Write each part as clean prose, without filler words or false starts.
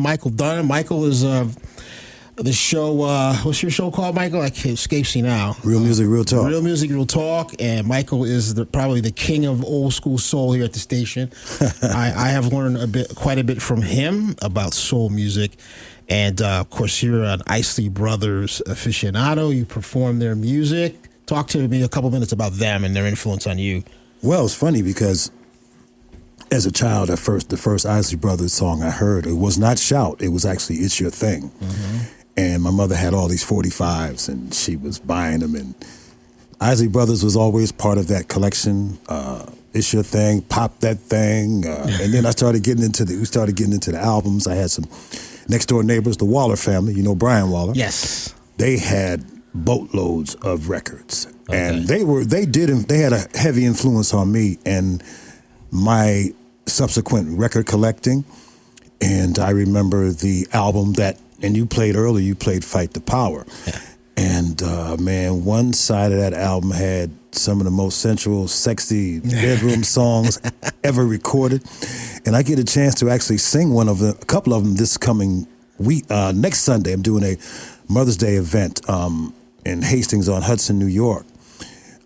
Michael Dunham. Michael is the show. What's your show called, Michael? It escapes me now. Real Music, Real Talk. Real Music, Real Talk. And Michael is probably the king of old school soul here at the station. I have learned quite a bit from him about soul music. And of course, you're an Isley Brothers aficionado. You perform their music. Talk to me a couple minutes about them and their influence on you. Well, it's funny because as a child, the first Isley Brothers song I heard, it was not Shout. It was actually It's Your Thing. Mm-hmm. And my mother had all these 45s, and she was buying them. And Isley Brothers was always part of that collection. It's Your Thing, Pop That Thing. And then we started getting into the albums. I had some next door neighbors, the Waller family. You know Brian Waller? Yes. They had boatloads of records. Okay. And they had a heavy influence on me and my subsequent record collecting. And I remember the album and you played earlier, you played Fight the Power. Yeah. And man, one side of that album had some of the most sensual, sexy bedroom songs ever recorded. And I get a chance to actually sing a couple of them this coming week. Next Sunday, I'm doing a Mother's Day event in Hastings on Hudson, New York.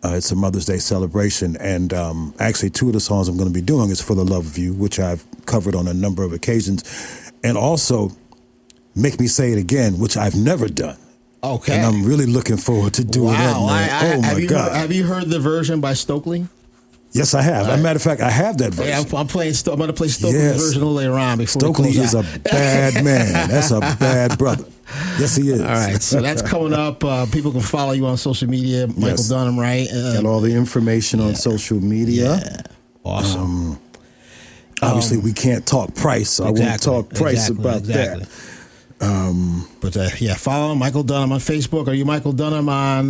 It's a Mother's Day celebration. And actually, two of the songs I'm going to be doing is For the Love of You, which I've covered on a number of occasions. And also, Make Me Say It Again, which I've never done. Okay. And I'm really looking forward to doing that, man. My God. Have you heard the version by Stokely? Yes, I have. As a matter of fact, I have that version. Yeah, I'm going to play Stokely's version a little later on. Stokely is a bad man. That's a bad brother. Yes, he is. All right, so that's coming up. People can follow you on social media. Michael Dunham, right? Got all the information on social media. Yeah. Awesome. Obviously, we can't talk price, so I won't talk price about that. Follow Michael Dunham on Facebook. Are you Michael Dunham on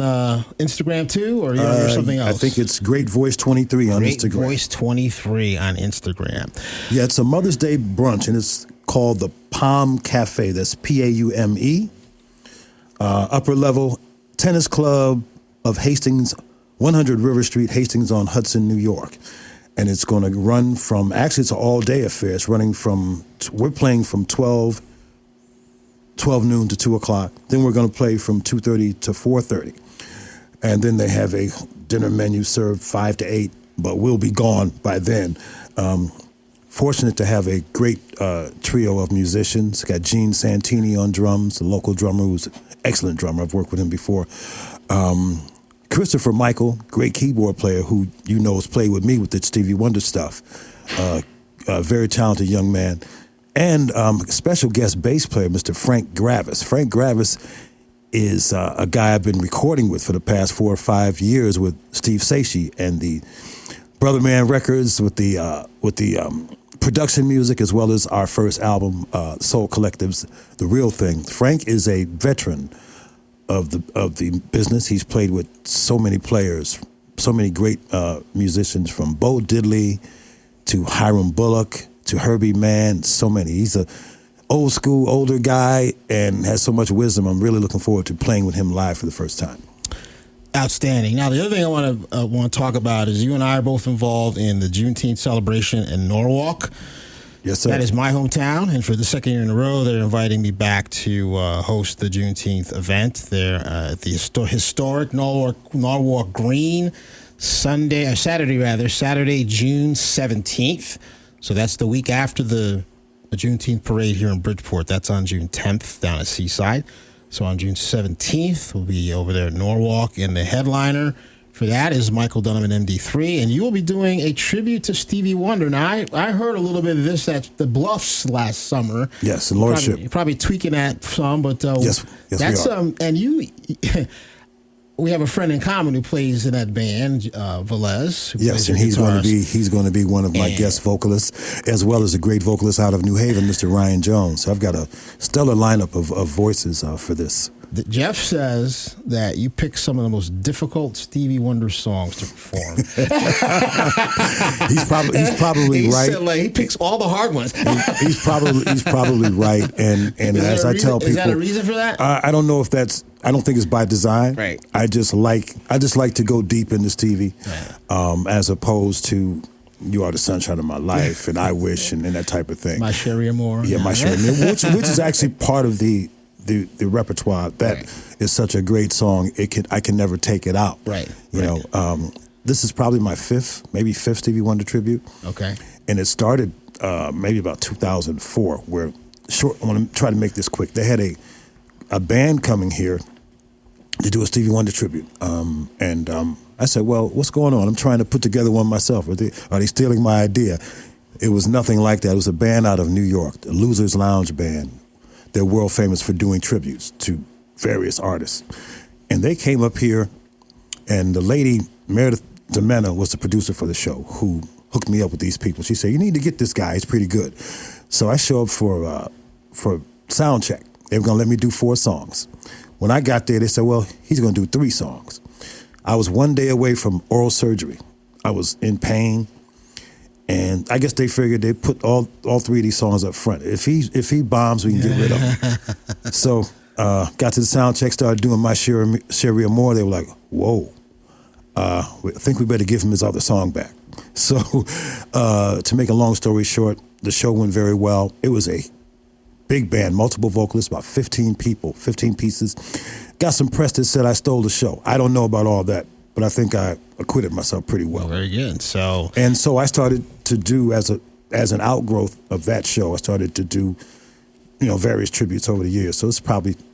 Instagram too, or are you under something else? I think it's Great Voice 23 on Instagram. Great Voice 23 on Instagram. Yeah, it's a Mother's Day brunch, and it's called the Palm Cafe. That's Paume. Upper level tennis club of Hastings, 100 River Street, Hastings on Hudson, New York. And it's going to run from, actually it's an all-day affair. It's running we're playing from 12 noon to 2 o'clock. Then we're going to play from 2:30 to 4:30. And then they have a dinner menu served 5 to 8, but we'll be gone by then. Fortunate to have a great trio of musicians. Got Gene Santini on drums, the local drummer who's an excellent drummer. I've worked with him before. Christopher Michael, great keyboard player who has played with me with the Stevie Wonder stuff. A very talented young man. And special guest bass player, Mr. Frank Gravis. Frank Gravis is a guy I've been recording with for the past 4 or 5 years with Steve Saishi and the Brother Man Records with the production music, as well as our first album, Soul Collective's The Real Thing. Frank is a veteran of the business. He's played with so many players, so many great musicians, from Bo Diddley to Hiram Bullock to Herbie Mann, so many. He's a old school, older guy and has so much wisdom. I'm really looking forward to playing with him live for the first time. Outstanding. Now, the other thing I want to talk about is you and I are both involved in the Juneteenth celebration in Norwalk. Yes, sir. That is my hometown, and for the second year in a row, they're inviting me back to host the Juneteenth event there at the historic Norwalk Green, Saturday, June 17th. So that's the week after the Juneteenth parade here in Bridgeport. That's on June 10th down at Seaside. So on June 17th, we'll be over there at Norwalk, and the headliner for that is Michael Dunham and MD3, and you will be doing a tribute to Stevie Wonder. Now, I heard a little bit of this at the Bluffs last summer. Yes, and Lordship. You're probably tweaking that some, but yes, that's we are. And you. We have a friend in common who plays in that band, Velez. Yes, and he's going to be one of my guest vocalists, as well as a great vocalist out of New Haven, Mr. Ryan Jones. So I've got a stellar lineup of voices for this. Jeff says that you pick some of the most difficult Stevie Wonder songs to perform. he's probably right. Said, he picks all the hard ones. he's probably right. And as I tell people, is that a reason for that? I don't know if that's. I don't think it's by design. Right. I just like to go deep into Stevie, as opposed to You Are the Sunshine of My Life and I Wish and that type of thing. My Sherry Amore. Yeah, My Sherry Amore, which is actually part of the repertoire. That is such a great song. I can never take it out. Right. You know, this is probably my fifth Stevie Wonder tribute. Okay. And it started maybe about 2004. Where I want to try to make this quick. They had a band coming here to do a Stevie Wonder tribute, and I said, "Well, what's going on? I'm trying to put together one myself. Are they stealing my idea?" It was nothing like that. It was a band out of New York, the Losers Lounge Band. They're world famous for doing tributes to various artists, and they came up here, and the lady Meredith Demena was the producer for the show, who hooked me up with these people. She said, "You need to get this guy. He's pretty good." So I show up for sound check. They were gonna let me do 4 songs. When I got there, they said, "Well, he's gonna do 3 songs." I was 1 day away from oral surgery. I was in pain, and I guess they figured they'd put all 3 of these songs up front. If he bombs, we can get rid of him. So got to the sound check, started doing My Sherry Amore. They were like, "Whoa, I think we better give him his other song back." So to make a long story short, the show went very well. It was a big band, multiple vocalists, about 15 people, 15 pieces. Got some press that said I stole the show. I don't know about all that, but I think I acquitted myself pretty well. Very good. So I started to do, as an outgrowth of that show, I started to do, various tributes over the years. So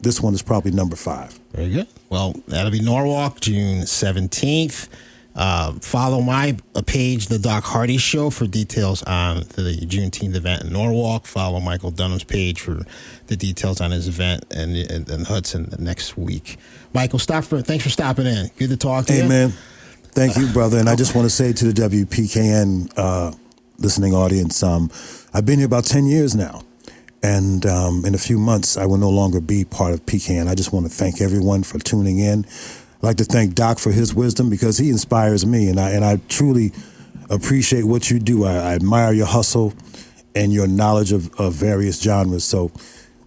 this one is probably number 5. Very good. Well, that'll be Norwalk, June 17th. Follow my page, The Doc Hardy Show, for details on the Juneteenth event in Norwalk. Follow Michael Dunham's page for the details on his event in Hudson next week. Michael, thanks for stopping in. Good to talk to you. Hey, man. Thank you, brother. And I just want to say to the WPKN listening audience, I've been here about 10 years now. And in a few months, I will no longer be part of PKN. I just want to thank everyone for tuning in. I'd like to thank Doc for his wisdom, because he inspires me, and I truly appreciate what you do. I admire your hustle and your knowledge of various genres. So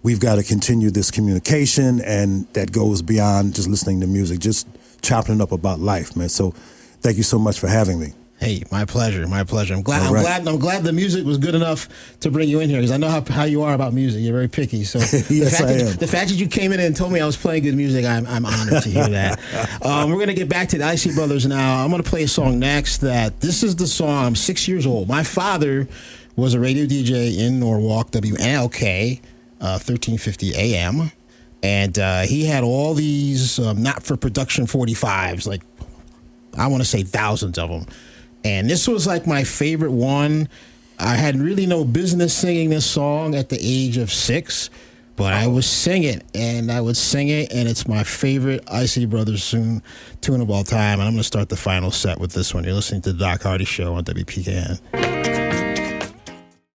we've got to continue this communication, and that goes beyond just listening to music, just chopping it up about life, man. So thank you so much for having me. Hey, my pleasure. My pleasure. I'm glad the music was good enough to bring you in here, because I know how you are about music. You're very picky. So yes, I am. The fact that you came in and told me I was playing good music, I'm honored to hear that. We're going to get back to the Icy Brothers now. I'm going to play a song next. This is the song. I'm 6 years old. My father was a radio DJ in Norwalk, WNLK, 1350 AM. And he had all these not-for-production 45s, like, I want to say thousands of them. And this was like my favorite one. I had really no business singing this song at the age of 6, but I would sing it, and I would sing it, and it's my favorite Icy Brothers tune of all time. And I'm going to start the final set with this one. You're listening to the Doc Hardy Show on WPKN.